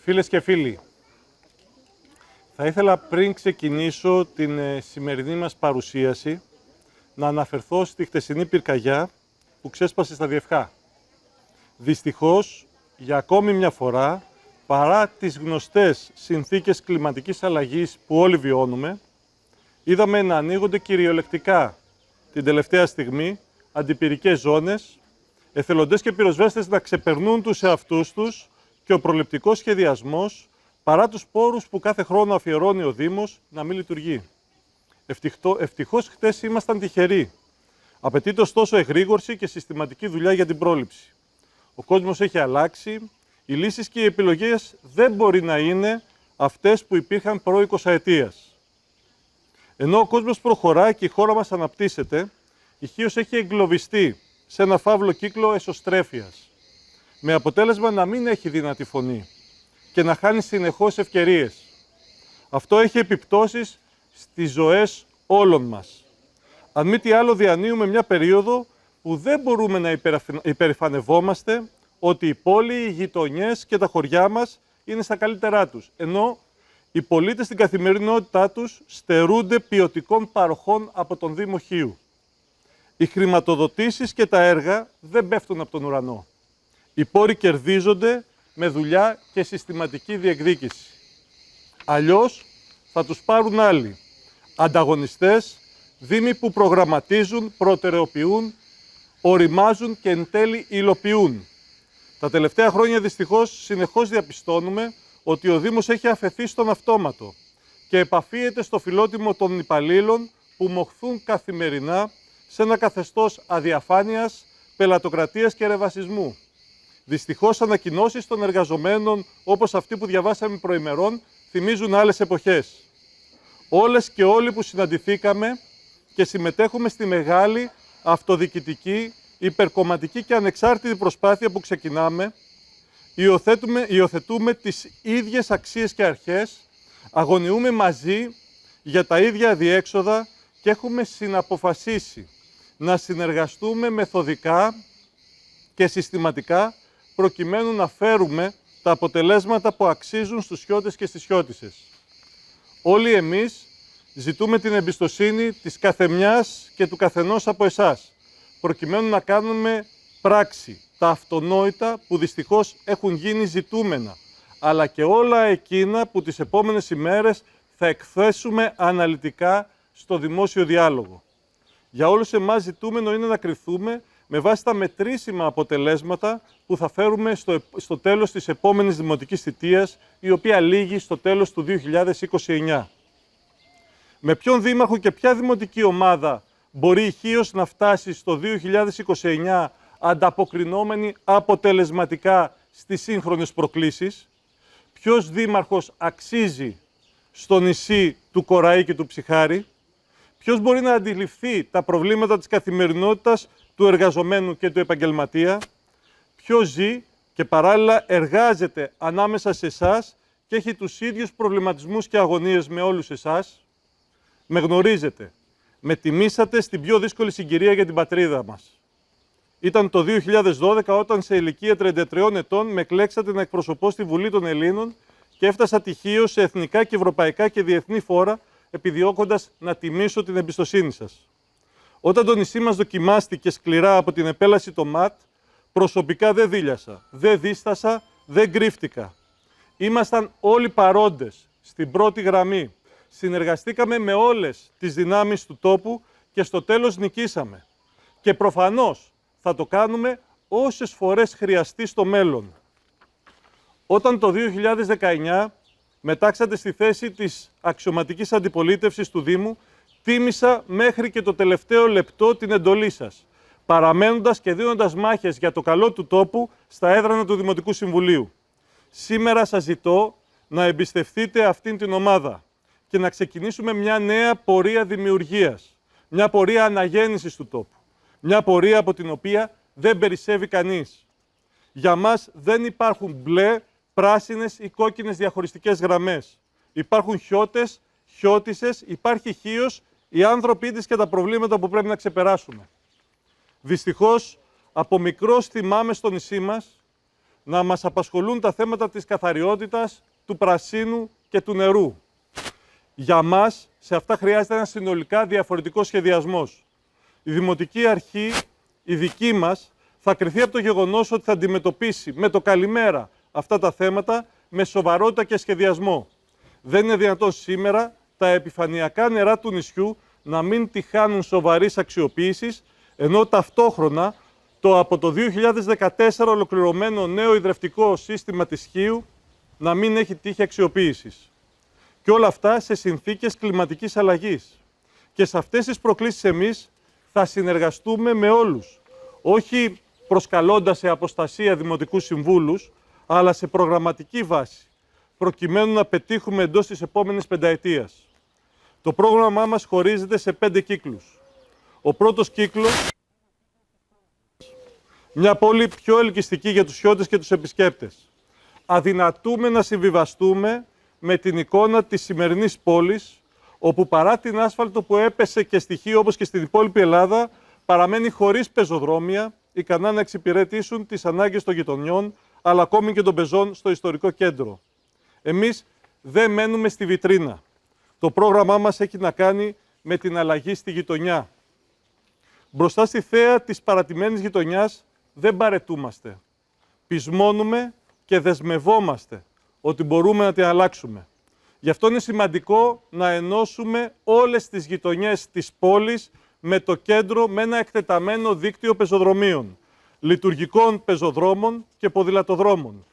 Φίλες και φίλοι, θα ήθελα πριν ξεκινήσω την σημερινή μας παρουσίαση να αναφερθώ στη χτεσινή πυρκαγιά που ξέσπασε στα Διευχά. Δυστυχώς, για ακόμη μια φορά, παρά τις γνωστές συνθήκες κλιματικής αλλαγής που όλοι βιώνουμε, είδαμε να ανοίγονται κυριολεκτικά την τελευταία στιγμή αντιπυρικές ζώνες, εθελοντές και πυροσβέστες να ξεπερνούν τους εαυτούς τους και ο προληπτικός σχεδιασμός, παρά τους πόρους που κάθε χρόνο αφιερώνει ο Δήμος, να μην λειτουργεί. Ευτυχώς χτες ήμασταν τυχεροί. Απαιτείται ωστόσο εγρήγορση και συστηματική δουλειά για την πρόληψη. Ο κόσμος έχει αλλάξει, οι λύσεις και οι επιλογές δεν μπορεί να είναι αυτές που υπήρχαν προ 20ετίας. Ενώ ο κόσμος προχωράει και η χώρα μας αναπτύσσεται, η Χίος έχει εγκλωβιστεί σε ένα φαύλο κύκλο εσωστρέφειας, με αποτέλεσμα να μην έχει δυνατή φωνή και να χάνει συνεχώς ευκαιρίες. Αυτό έχει επιπτώσεις στις ζωές όλων μας. Αν μη τι άλλο, διανύουμε μια περίοδο που δεν μπορούμε να υπερηφανευόμαστε ότι η πόλη, οι γειτονιές και τα χωριά μας είναι στα καλύτερά τους, ενώ οι πολίτες στην καθημερινότητά τους στερούνται ποιοτικών παροχών από τον Δήμο Χίου. Οι χρηματοδοτήσεις και τα έργα δεν πέφτουν από τον ουρανό. Οι πόροι κερδίζονται με δουλειά και συστηματική διεκδίκηση. Αλλιώς θα τους πάρουν άλλοι, ανταγωνιστές, δήμοι που προγραμματίζουν, προτεραιοποιούν, οριμάζουν και εν τέλει υλοποιούν. Τα τελευταία χρόνια δυστυχώς συνεχώς διαπιστώνουμε ότι ο Δήμος έχει αφαιθεί στον αυτόματο και επαφίεται στο φιλότιμο των υπαλλήλων που μοχθούν καθημερινά σε ένα καθεστώς αδιαφάνειας, πελατοκρατίας και ρεβασισμού. Δυστυχώς, ανακοινώσεις των εργαζομένων, όπως αυτή που διαβάσαμε προημερών, θυμίζουν άλλες εποχές. Όλες και όλοι που συναντηθήκαμε και συμμετέχουμε στη μεγάλη αυτοδιοικητική, υπερκομματική και ανεξάρτητη προσπάθεια που ξεκινάμε, υιοθετούμε τις ίδιες αξίες και αρχές, αγωνιούμε μαζί για τα ίδια διέξοδα και έχουμε συναποφασίσει να συνεργαστούμε μεθοδικά και συστηματικά προκειμένου να φέρουμε τα αποτελέσματα που αξίζουν στους Χιώτες και στις Χιώτισσες. Όλοι εμείς ζητούμε την εμπιστοσύνη της καθεμιάς και του καθενός από εσάς, προκειμένου να κάνουμε πράξη τα αυτονόητα που δυστυχώς έχουν γίνει ζητούμενα, αλλά και όλα εκείνα που τις επόμενες ημέρες θα εκθέσουμε αναλυτικά στο δημόσιο διάλογο. Για όλους εμάς ζητούμενο είναι να κριθούμε με βάση τα μετρήσιμα αποτελέσματα που θα φέρουμε στο τέλος της επόμενης δημοτικής θητείας, η οποία λήγει στο τέλος του 2029. Με ποιον δήμαρχο και ποια δημοτική ομάδα μπορεί η Χίος να φτάσει στο 2029 ανταποκρινόμενη αποτελεσματικά στις σύγχρονες προκλήσεις? Ποιος δήμαρχος αξίζει στο νησί του Κοραή και του Ψιχάρη? Ποιος μπορεί να αντιληφθεί τα προβλήματα της καθημερινότητας του εργαζομένου και του επαγγελματία? Ποιος ζει και παράλληλα εργάζεται ανάμεσα σε εσάς και έχει τους ίδιους προβληματισμούς και αγωνίες με όλους εσάς? Με γνωρίζετε. Με τιμήσατε στην πιο δύσκολη συγκυρία για την πατρίδα μας. Ήταν το 2012 όταν σε ηλικία 33 ετών με εκλέξατε να εκπροσωπώ στη Βουλή των Ελλήνων και έφτασα τυχείως σε εθνικά και ευρωπαϊκά και διεθνή φόρα, επιδιώκοντας να τιμήσω την εμπιστοσύνη σας. Όταν το νησί μας δοκιμάστηκε σκληρά από την επέλαση των ΜΑΤ, προσωπικά δεν δίλιασα, δεν δίστασα, δεν κρύφτηκα. Ήμασταν όλοι παρόντες, στην πρώτη γραμμή. Συνεργαστήκαμε με όλες τις δυνάμεις του τόπου και στο τέλος νικήσαμε. Και προφανώς θα το κάνουμε όσες φορές χρειαστεί στο μέλλον. Όταν το 2019 μετάξατε στη θέση της αξιωματικής αντιπολίτευσης του Δήμου, τίμησα μέχρι και το τελευταίο λεπτό την εντολή σας, παραμένοντας και δίνοντας μάχες για το καλό του τόπου στα έδρανα του Δημοτικού Συμβουλίου. Σήμερα σας ζητώ να εμπιστευτείτε αυτήν την ομάδα και να ξεκινήσουμε μια νέα πορεία δημιουργίας, μια πορεία αναγέννησης του τόπου, μια πορεία από την οποία δεν περισσεύει κανείς. Για μας δεν υπάρχουν μπλε, πράσινες ή κόκκινες διαχωριστικές γραμμές. Υπάρχουν Χιώτες, Χιώτισσες, υπάρχει Χίος, οι άνθρωποι της και τα προβλήματα που πρέπει να ξεπεράσουμε. Δυστυχώς, από μικρός θυμάμαι στο νησί μας να μας απασχολούν τα θέματα της καθαριότητας, του πρασίνου και του νερού. Για μας, σε αυτά χρειάζεται ένα συνολικά διαφορετικό σχεδιασμός. Η Δημοτική Αρχή, η δική μας, θα κριθεί από το γεγονός ότι θα αντιμετωπίσει με το καλημέρα αυτά τα θέματα με σοβαρότητα και σχεδιασμό. Δεν είναι δυνατόν σήμερα τα επιφανειακά νερά του νησιού να μην τη χάνουν σοβαρής αξιοποίησης, ενώ ταυτόχρονα το από το 2014 ολοκληρωμένο νέο ιδρευτικό σύστημα της Χίου να μην έχει τύχη αξιοποίησης. Και όλα αυτά σε συνθήκες κλιματικής αλλαγής. Και σε αυτές τις προκλήσεις εμείς θα συνεργαστούμε με όλους, όχι προσκαλώντας σε αποστασία δημοτικούς συμβούλους, αλλά σε προγραμματική βάση, προκειμένου να πετύχουμε εντός της επόμενης πενταετίας. Το πρόγραμμά μας χωρίζεται σε 5 κύκλους. Ο πρώτος κύκλος, μια πόλη πιο ελκυστική για τους χιώτες και τους επισκέπτες. Αδυνατούμε να συμβιβαστούμε με την εικόνα της σημερινής πόλης, όπου παρά την άσφαλτο που έπεσε και στοιχείο όπως και στην υπόλοιπη Ελλάδα, παραμένει χωρίς πεζοδρόμια, ικανά να εξυπηρετήσουν τις ανάγκες των γειτονιών, αλλά ακόμη και των πεζών στο ιστορικό κέντρο. Εμείς δεν μένουμε στη βιτρίνα. Το πρόγραμμά μας έχει να κάνει με την αλλαγή στη γειτονιά. Μπροστά στη θέα της παρατημένης γειτονιάς δεν παρετούμαστε. Πεισμώνουμε και δεσμευόμαστε ότι μπορούμε να την αλλάξουμε. Γι' αυτό είναι σημαντικό να ενώσουμε όλες τις γειτονιές της πόλης με το κέντρο, με ένα εκτεταμένο δίκτυο πεζοδρομίων, λειτουργικών πεζοδρόμων και ποδηλατοδρόμων.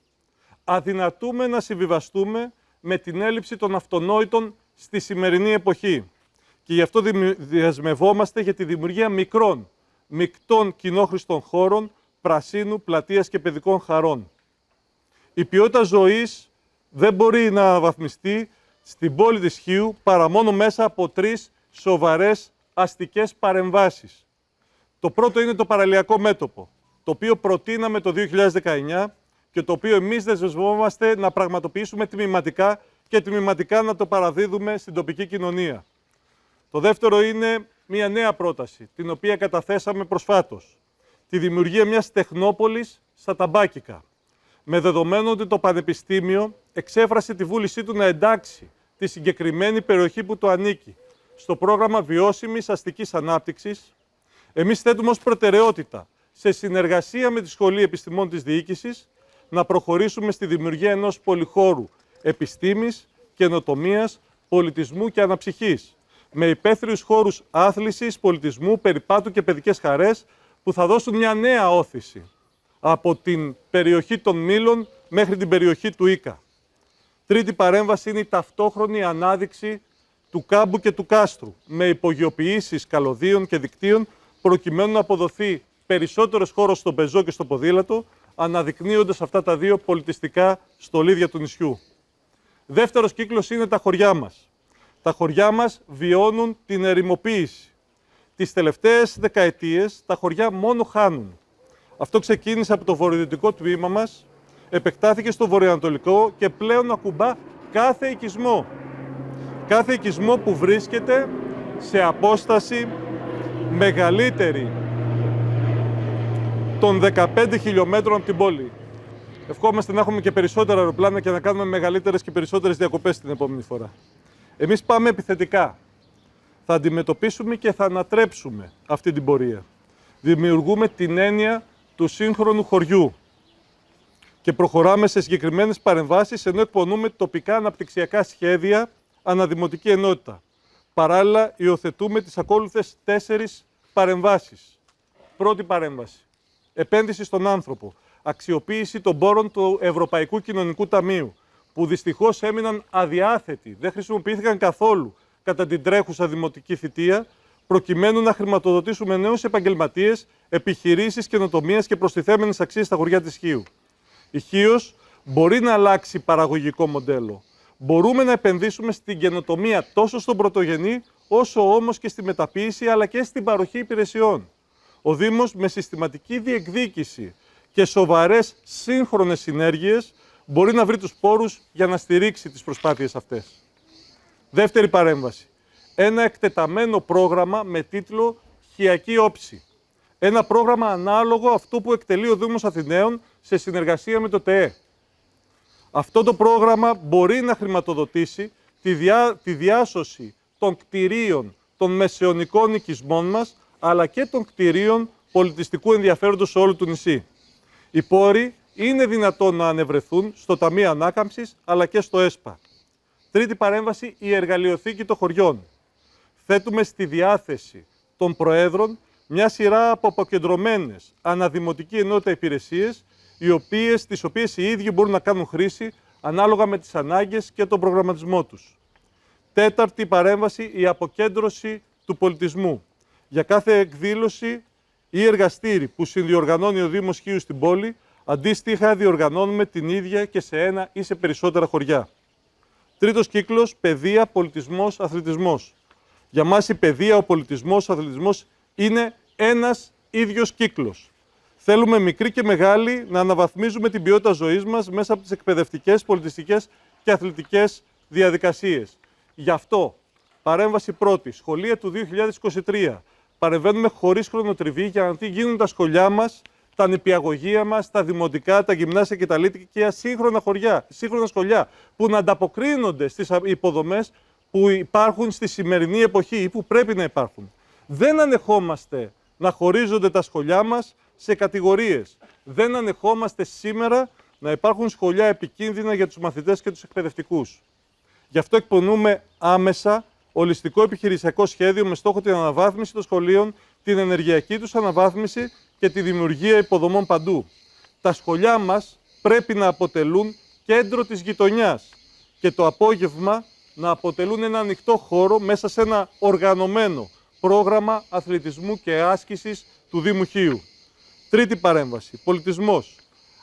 Αδυνατούμε να συμβιβαστούμε με την έλλειψη των αυτονόητων στη σημερινή εποχή. Και γι' αυτό δεσμευόμαστε για τη δημιουργία μικρών, μεικτών κοινόχρηστων χώρων, πρασίνου, πλατείας και παιδικών χαρών. Η ποιότητα ζωής δεν μπορεί να βαθμιστεί στην πόλη της Χίου παρά μόνο μέσα από 3 σοβαρές αστικές παρεμβάσεις. Το πρώτο είναι το παραλιακό μέτωπο, το οποίο προτείναμε το 2019 και το οποίο εμείς δεσμευόμαστε να πραγματοποιήσουμε τμηματικά και τμηματικά να το παραδίδουμε στην τοπική κοινωνία. Το δεύτερο είναι μια νέα πρόταση, την οποία καταθέσαμε προσφάτως. Τη δημιουργία μιας τεχνόπολης στα Ταμπάκικα. Με δεδομένο ότι το Πανεπιστήμιο εξέφρασε τη βούλησή του να εντάξει τη συγκεκριμένη περιοχή που το ανήκει στο πρόγραμμα βιώσιμης αστικής ανάπτυξης, εμείς θέτουμε ως προτεραιότητα, σε συνεργασία με τη Σχολή Επιστημών της Διοίκησης, να προχωρήσουμε στη δημιουργία ενός πολυχώρου επιστήμης, καινοτομίας, πολιτισμού και αναψυχής, με υπαίθριους χώρους άθλησης, πολιτισμού, περιπάτου και παιδικές χαρές, που θα δώσουν μια νέα όθηση από την περιοχή των Μήλων μέχρι την περιοχή του Ίκα. Τρίτη παρέμβαση είναι η ταυτόχρονη ανάδειξη του κάμπου και του κάστρου, με υπογειοποιήσεις καλωδίων και δικτύων, προκειμένου να αποδοθεί περισσότερος χώρος στον πεζό και στο ποδήλατο, αναδεικνύοντας αυτά τα δύο πολιτιστικά στολίδια του νησιού. Δεύτερος κύκλος είναι τα χωριά μας. Τα χωριά μας βιώνουν την ερημοποίηση. Τις τελευταίες δεκαετίες τα χωριά μόνο χάνουν. Αυτό ξεκίνησε από το βορειοδυτικό τμήμα μας, επεκτάθηκε στο βορειοανατολικό και πλέον ακουμπά κάθε οικισμό. Κάθε οικισμό που βρίσκεται σε απόσταση μεγαλύτερη των 15 χιλιόμετρων από την πόλη. Ευχόμαστε να έχουμε και περισσότερα αεροπλάνα και να κάνουμε μεγαλύτερες και περισσότερες διακοπές την επόμενη φορά. Εμείς πάμε επιθετικά. Θα αντιμετωπίσουμε και θα ανατρέψουμε αυτή την πορεία. Δημιουργούμε την έννοια του σύγχρονου χωριού και προχωράμε σε συγκεκριμένες παρεμβάσεις, ενώ εκπονούμε τοπικά αναπτυξιακά σχέδια αναδημοτική ενότητα. Παράλληλα, υιοθετούμε τις ακόλουθες 4 παρεμβάσεις. Πρώτη παρέμβαση. Επένδυση στον άνθρωπο. Αξιοποίηση των πόρων του Ευρωπαϊκού Κοινωνικού Ταμείου, που δυστυχώς έμειναν αδιάθετοι, δεν χρησιμοποιήθηκαν καθόλου κατά την τρέχουσα δημοτική θητεία, προκειμένου να χρηματοδοτήσουμε νέους επαγγελματίες, επιχειρήσεις, καινοτομίας και προστιθέμενες αξίες στα χωριά της Χίου. Η Χίος μπορεί να αλλάξει παραγωγικό μοντέλο. Μπορούμε να επενδύσουμε στην καινοτομία τόσο στον πρωτογενή, όσο όμως και στη μεταποίηση, αλλά και στην παροχή υπηρεσιών. Ο Δήμος, με συστηματική διεκδίκηση και σοβαρές σύγχρονες συνέργειες, μπορεί να βρει τους πόρους για να στηρίξει τις προσπάθειες αυτές. Δεύτερη παρέμβαση. Ένα εκτεταμένο πρόγραμμα με τίτλο «Χιακή Όψη». Ένα πρόγραμμα ανάλογο αυτού που εκτελεί ο Δήμος Αθηναίων σε συνεργασία με το ΤΕΕ. Αυτό το πρόγραμμα μπορεί να χρηματοδοτήσει τη διάσωση των κτηρίων των μεσαιωνικών οικισμών μας, αλλά και των κτηρίων πολιτιστικού ενδιαφέροντος σε όλο το νησί. Οι πόροι είναι δυνατόν να ανεβρεθούν στο Ταμείο Ανάκαμψης, αλλά και στο ΕΣΠΑ. Τρίτη παρέμβαση, η εργαλειοθήκη των χωριών. Θέτουμε στη διάθεση των προέδρων μια σειρά από αποκεντρωμένες αναδημοτική ενότητα υπηρεσίες, τις οποίες οι ίδιοι μπορούν να κάνουν χρήση ανάλογα με τις ανάγκες και τον προγραμματισμό τους. Τέταρτη παρέμβαση, η αποκέντρωση του πολιτισμού. Για κάθε εκδήλωση ή εργαστήρι που συνδιοργανώνει ο Δήμος Χίου στην πόλη, αντίστοιχα διοργανώνουμε την ίδια και σε ένα ή σε περισσότερα χωριά. Τρίτος κύκλος, παιδεία, πολιτισμός, αθλητισμός. Για μας η παιδεία, ο πολιτισμός, ο αθλητισμός είναι ένας ίδιος κύκλος. Θέλουμε μικροί και μεγάλοι να αναβαθμίζουμε την ποιότητα ζωής μας μέσα από τις εκπαιδευτικές, πολιτιστικές και αθλητικές διαδικασίες. Γι' αυτό, παρέμβαση πρώτη, σχολεία του 2023. Παρεμβαίνουμε χωρίς χρονοτριβή για να γίνουν τα σχολιά μας, τα νηπιαγωγεία μας, τα δημοτικά, τα γυμνάσια και τα λύκεια, σύγχρονα σχολιά που να ανταποκρίνονται στις υποδομές που υπάρχουν στη σημερινή εποχή ή που πρέπει να υπάρχουν. Δεν ανεχόμαστε να χωρίζονται τα σχολιά μας σε κατηγορίες. Δεν ανεχόμαστε σήμερα να υπάρχουν σχολιά επικίνδυνα για τους μαθητές και τους εκπαιδευτικούς. Γι' αυτό εκπονούμε άμεσα ολιστικό επιχειρησιακό σχέδιο με στόχο την αναβάθμιση των σχολείων, την ενεργειακή τους αναβάθμιση και τη δημιουργία υποδομών παντού. Τα σχολιά μας πρέπει να αποτελούν κέντρο της γειτονιάς και το απόγευμα να αποτελούν ένα ανοιχτό χώρο μέσα σε ένα οργανωμένο πρόγραμμα αθλητισμού και άσκησης του Δήμου Χίου. Τρίτη παρέμβαση, πολιτισμός.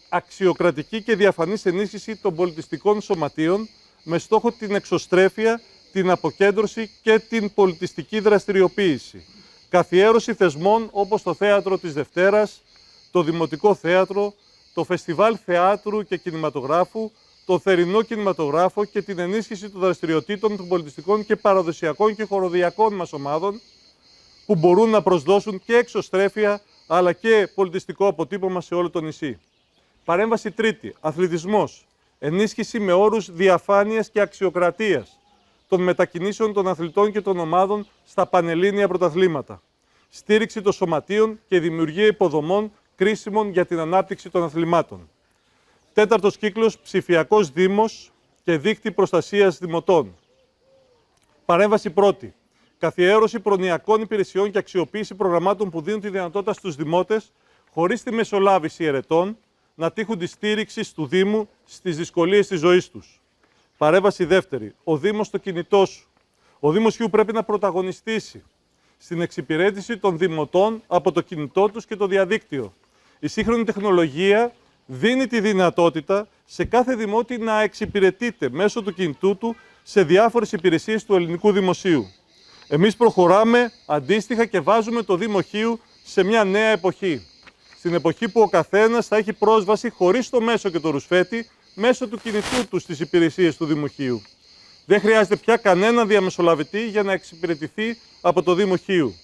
Αξιοκρατική και διαφανής ενίσχυση των πολιτιστικών σωματείων με στόχο την εξωστρέφεια, την αποκέντρωση και την πολιτιστική δραστηριοποίηση. Καθιέρωση θεσμών όπως το Θέατρο της Δευτέρας, το Δημοτικό Θέατρο, το Φεστιβάλ Θεάτρου και Κινηματογράφου, το Θερινό Κινηματογράφο και την ενίσχυση των δραστηριοτήτων των πολιτιστικών και παραδοσιακών και χοροδιακών μας ομάδων που μπορούν να προσδώσουν και εξωστρέφεια αλλά και πολιτιστικό αποτύπωμα σε όλο το νησί. Παρέμβαση τρίτη, αθλητισμός. Ενίσχυση με όρους διαφάνειας και αξιοκρατίας των μετακινήσεων των αθλητών και των ομάδων στα πανελλήνια πρωταθλήματα. Στήριξη των σωματείων και δημιουργία υποδομών κρίσιμων για την ανάπτυξη των αθλημάτων. Τέταρτος κύκλος, ψηφιακός δήμος και δίκτυ προστασίας δημοτών. Παρέμβαση πρώτη. Καθιέρωση προνοιακών υπηρεσιών και αξιοποίηση προγραμμάτων που δίνουν τη δυνατότητα στους δημότες, χωρίς τη μεσολάβηση ερετών, να τύχουν τη στήριξη του Δήμου στις δυσκολίες της ζωής τους. Παρέμβαση δεύτερη. Ο Δήμος στο κινητό σου. Ο Δήμος Χιού πρέπει να πρωταγωνιστήσει στην εξυπηρέτηση των δημοτών από το κινητό τους και το διαδίκτυο. Η σύγχρονη τεχνολογία δίνει τη δυνατότητα σε κάθε δημότη να εξυπηρετείται μέσω του κινητού του σε διάφορες υπηρεσίες του ελληνικού δημοσίου. Εμείς προχωράμε αντίστοιχα και βάζουμε το Δήμο Χίου σε μια νέα εποχή. Στην εποχή που ο καθένας θα έχει πρόσβαση χωρίς το μέσο και το ρουσφέτη μέσω του κινητού του στις υπηρεσίες του Δήμου Χίου. Δεν χρειάζεται πια κανένα διαμεσολαβητή για να εξυπηρετηθεί από το Δήμο Χίου.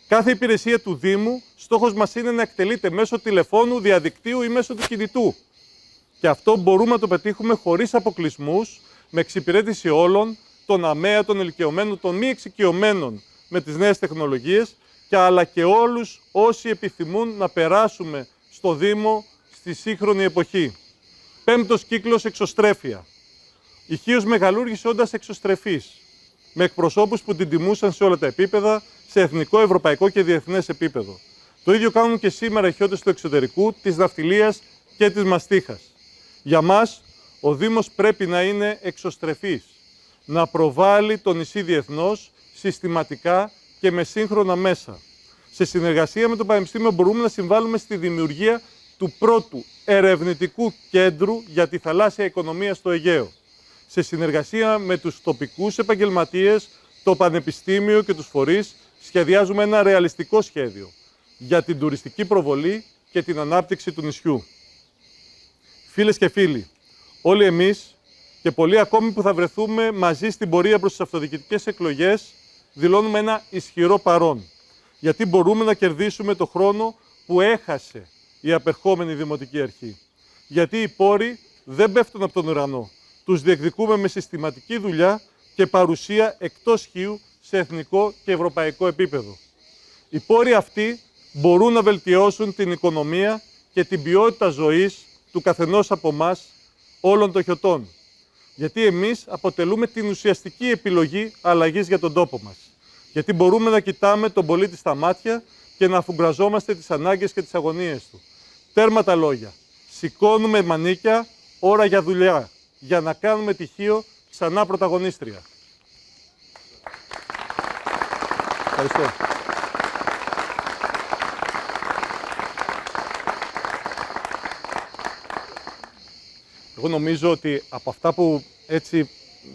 Κάθε υπηρεσία του Δήμου, στόχος μας είναι να εκτελείται μέσω τηλεφώνου, διαδικτύου ή μέσω του κινητού. Και αυτό μπορούμε να το πετύχουμε χωρίς αποκλεισμούς, με εξυπηρέτηση όλων, των ΑΜΕΑ, των ηλικιωμένων, των μη εξοικειωμένων με τις νέες τεχνολογίες, αλλά και όλους όσοι επιθυμούν να περάσουμε στο Δήμο στη σύγχρονη εποχή. Πέμπτος κύκλος, εξωστρέφεια. Η Χίος μεγαλούργησε όντας εξωστρεφής, με εκπροσώπους που την τιμούσαν σε όλα τα επίπεδα, σε εθνικό, ευρωπαϊκό και διεθνές επίπεδο. Το ίδιο κάνουν και σήμερα οι χιώτες του εξωτερικού, της ναυτιλίας και της μαστίχας. Για μας, ο Δήμος πρέπει να είναι εξωστρεφής, να προβάλλει το νησί διεθνώς, συστηματικά και με σύγχρονα μέσα. Σε συνεργασία με το Πανεπιστήμιο μπορούμε να συμβάλλουμε στη δημιουργία του πρώτου ερευνητικού κέντρου για τη θαλάσσια οικονομία στο Αιγαίο. Σε συνεργασία με τους τοπικούς επαγγελματίες, το Πανεπιστήμιο και τους φορείς, σχεδιάζουμε ένα ρεαλιστικό σχέδιο για την τουριστική προβολή και την ανάπτυξη του νησιού. Φίλες και φίλοι, όλοι εμείς και πολλοί ακόμη που θα βρεθούμε μαζί στην πορεία προς τις αυτοδιοικητικές εκλογές, δηλώνουμε ένα ισχυρό παρόν, γιατί μπορούμε να κερδίσουμε το χρόνο που έχασε η απερχόμενη Δημοτική Αρχή. γιατί οι πόροι δεν πέφτουν από τον ουρανό. Τους διεκδικούμε με συστηματική δουλειά και παρουσία εκτός χείου σε εθνικό και ευρωπαϊκό επίπεδο. Οι πόροι αυτοί μπορούν να βελτιώσουν την οικονομία και την ποιότητα ζωής του καθενός από εμάς, όλων των χιωτών. Γιατί εμείς αποτελούμε την ουσιαστική επιλογή αλλαγής για τον τόπο μας. Γιατί μπορούμε να κοιτάμε τον πολίτη στα μάτια και να αφουγκραζόμαστε τις ανάγκες και τις αγωνίες του. Τέρμα τα λόγια. Σηκώνουμε μανίκια, ώρα για δουλειά, για να κάνουμε τη Χίο ξανά πρωταγωνίστρια. Ευχαριστώ. Εγώ νομίζω ότι από αυτά που έτσι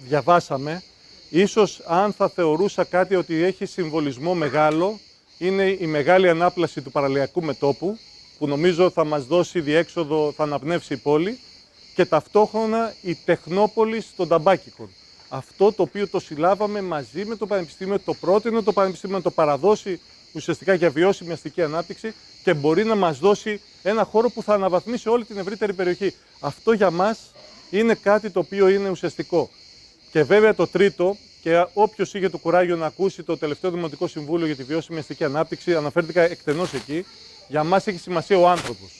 διαβάσαμε, ίσως αν θα θεωρούσα κάτι ότι έχει συμβολισμό μεγάλο, είναι η μεγάλη ανάπλαση του παραλιακού μετώπου, που νομίζω θα μας δώσει διέξοδο, θα αναπνεύσει η πόλη, και ταυτόχρονα η τεχνόπολη των Ταμπάκικων. Αυτό το οποίο το συλλάβαμε μαζί με το Πανεπιστήμιο, το πρότεινε το Πανεπιστήμιο να το παραδώσει ουσιαστικά για βιώσιμη αστική ανάπτυξη και μπορεί να μας δώσει ένα χώρο που θα αναβαθμίσει όλη την ευρύτερη περιοχή. Αυτό για μας είναι κάτι το οποίο είναι ουσιαστικό. Και βέβαια το τρίτο, και όποιος είχε το κουράγιο να ακούσει το τελευταίο Δημοτικό Συμβούλιο για τη βιώσιμη αστική ανάπτυξη, αναφέρθηκα εκτενώς εκεί, για μας έχει σημασία ο άνθρωπος.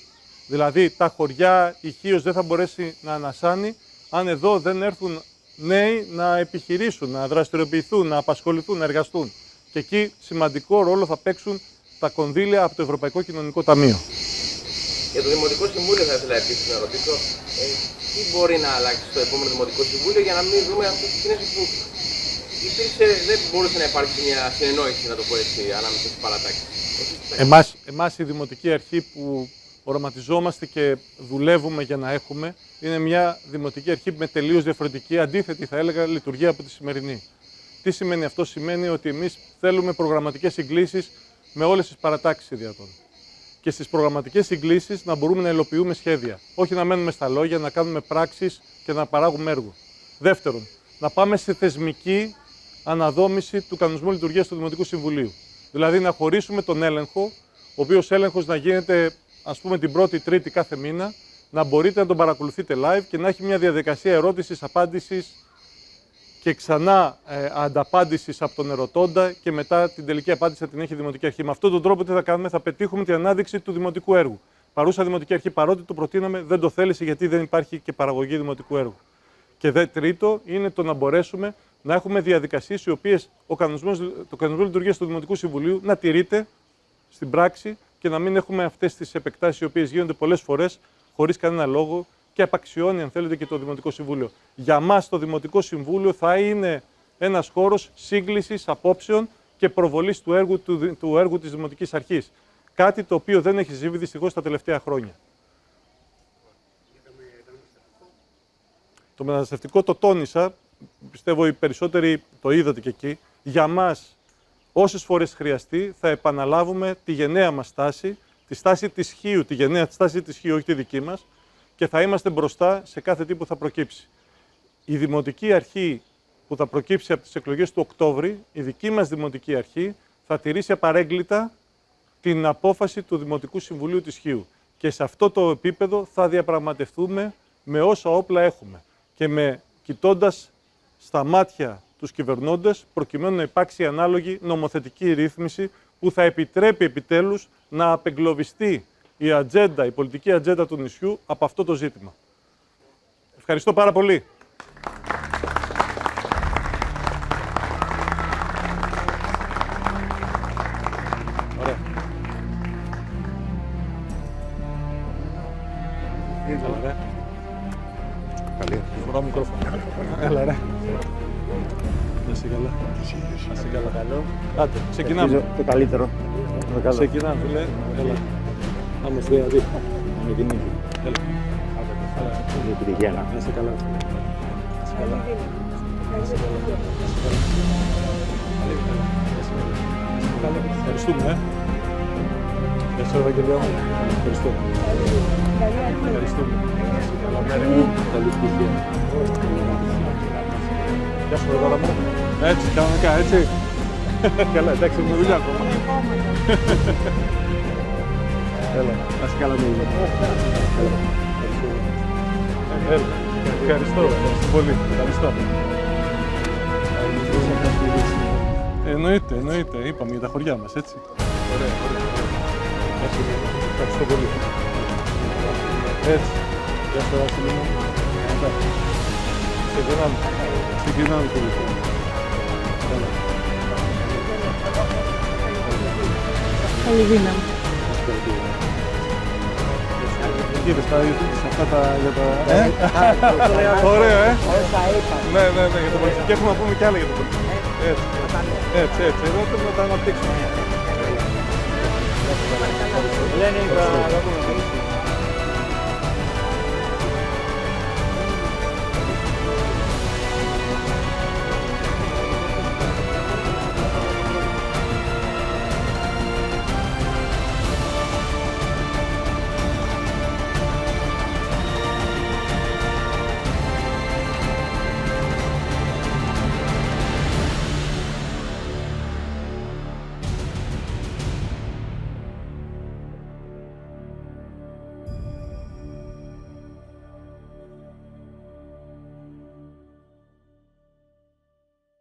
Δηλαδή τα χωριά, η Χίος δεν θα μπορέσει να ανασάνει αν εδώ δεν έρθουν νέοι να επιχειρήσουν, να δραστηριοποιηθούν, να απασχοληθούν, να εργαστούν. Και εκεί σημαντικό ρόλο θα παίξουν τα κονδύλια από το Ευρωπαϊκό Κοινωνικό Ταμείο. Για το Δημοτικό Συμβούλιο θα ήθελα επίσης να ρωτήσω τι μπορεί να αλλάξει στο επόμενο Δημοτικό Συμβούλιο για να μην δούμε αυτή τη κίνηση που δεν μπορούσε να υπάρξει μια συνεννόηση, να το πω έτσι, ανάμεσα στις παρατάξεις. Εμάς η Δημοτική Αρχή που οραματιζόμαστε και δουλεύουμε για να έχουμε είναι μια Δημοτική Αρχή με τελείως διαφορετική, αντίθετη θα έλεγα, λειτουργία από τη σημερινή. Τι σημαίνει αυτό? Σημαίνει ότι εμείς θέλουμε προγραμματικές συγκλήσεις με όλες τις παρατάξεις ιδιωτών. Και στις προγραμματικές συγκλήσεις να μπορούμε να υλοποιούμε σχέδια. Όχι να μένουμε στα λόγια, να κάνουμε πράξεις και να παράγουμε έργο. Δεύτερον, να πάμε στη θεσμική αναδόμηση του κανονισμού λειτουργίας του Δημοτικού Συμβουλίου. Δηλαδή να χωρίσουμε τον έλεγχο, ο οποίος έλεγχος να γίνεται, ας πούμε, την πρώτη Τρίτη κάθε μήνα, να μπορείτε να τον παρακολουθείτε live και να έχει μια διαδικασία ερώτησης, απάντησης και ξανά ανταπάντησης από τον ερωτώντα και μετά την τελική απάντηση θα την έχει η Δημοτική Αρχή. Με αυτόν τον τρόπο τι θα κάνουμε? Θα πετύχουμε την ανάδειξη του δημοτικού έργου. Παρούσα Δημοτική Αρχή, παρότι το προτείναμε, δεν το θέλησε γιατί δεν υπάρχει και παραγωγή δημοτικού έργου. Και τρίτο είναι το να μπορέσουμε να έχουμε διαδικασίες οι οποίες το κανονισμό λειτουργίας του Δημοτικού Συμβουλίου να τηρείται στην πράξη και να μην έχουμε αυτές τις επεκτάσεις οι οποίες γίνονται πολλές φορές χωρίς κανένα λόγο και απαξιώνει, αν θέλετε, και το Δημοτικό Συμβούλιο. Για μας το Δημοτικό Συμβούλιο θα είναι ένας χώρος σύγκλησης απόψεων και προβολής του έργου της Δημοτικής Αρχής. Κάτι το οποίο δεν έχει συμβεί δυστυχώς τα τελευταία χρόνια. Το μεταναστευτικό το τόνισα, πιστεύω οι περισσότεροι το είδατε και εκεί. Για μας, όσες φορές χρειαστεί, θα επαναλάβουμε τη γενναία μας στάση, τη στάση της Χίου, τη γενναία στάση της Χίου, όχι τη δική μας, και θα είμαστε μπροστά σε κάθε τι που θα προκύψει. Η Δημοτική Αρχή που θα προκύψει από τις εκλογές του Οκτώβρη, η δική μας Δημοτική Αρχή, θα τηρήσει απαρέγκλιτα την απόφαση του Δημοτικού Συμβουλίου της Χίου. Και σε αυτό το επίπεδο θα διαπραγματευτούμε με όσα όπλα έχουμε και κοιτώντας στα μάτια τους κυβερνώντες, προκειμένου να υπάρξει ανάλογη νομοθετική ρύθμιση που θα επιτρέπει επιτέλους να απεγκλωβιστεί η πολιτική ατζέντα του νησιού από αυτό το ζήτημα. Ευχαριστώ πάρα πολύ. Ωραία. Έλα ρε. Καλή. Φοράω μικρόφωνο. Έλα ρε. Να είσαι καλά. Να είσαι καλά. Καλό. Άντε, ξεκινάμε. Το καλύτερο. Ξεκινάμε, φίλε. Έλα. Να μας δει, αδεί. Με την νίκη. Έλα. Με την υγεία. Να είσαι καλά. Να είσαι καλά. Ευχαριστούμε, Γεια σας, Ευαγγελία μου. Ευχαριστώ. Ευχαριστούμε. Καλή επιτυχία. Γεια σου, δώρα μου. Έτσι, κανονικά, έτσι. Καλά, εντάξει, έχουμε δουλειά ακόμα. Έλα, να είσαι καλά, Ευχαριστώ. Έλα. Ευχαριστώ πολύ. Ευχαριστώ. Εννοείται. Είπαμε για τα χωριά μας, έτσι. Ωραία. Ευχαριστώ πολύ. Έτσι. Γεια σου, Βασίλη μου. Ξεκινάμε πολύ. Καλή δύναμη. Είδες τα YouTube σε αυτά τα... Ωραία, Ναι, για το πολιτικό. Και έχουμε να πούμε κι άλλα για το πολιτικό. Έτσι. Εδώ θέλουμε να τα αναπτύξουμε.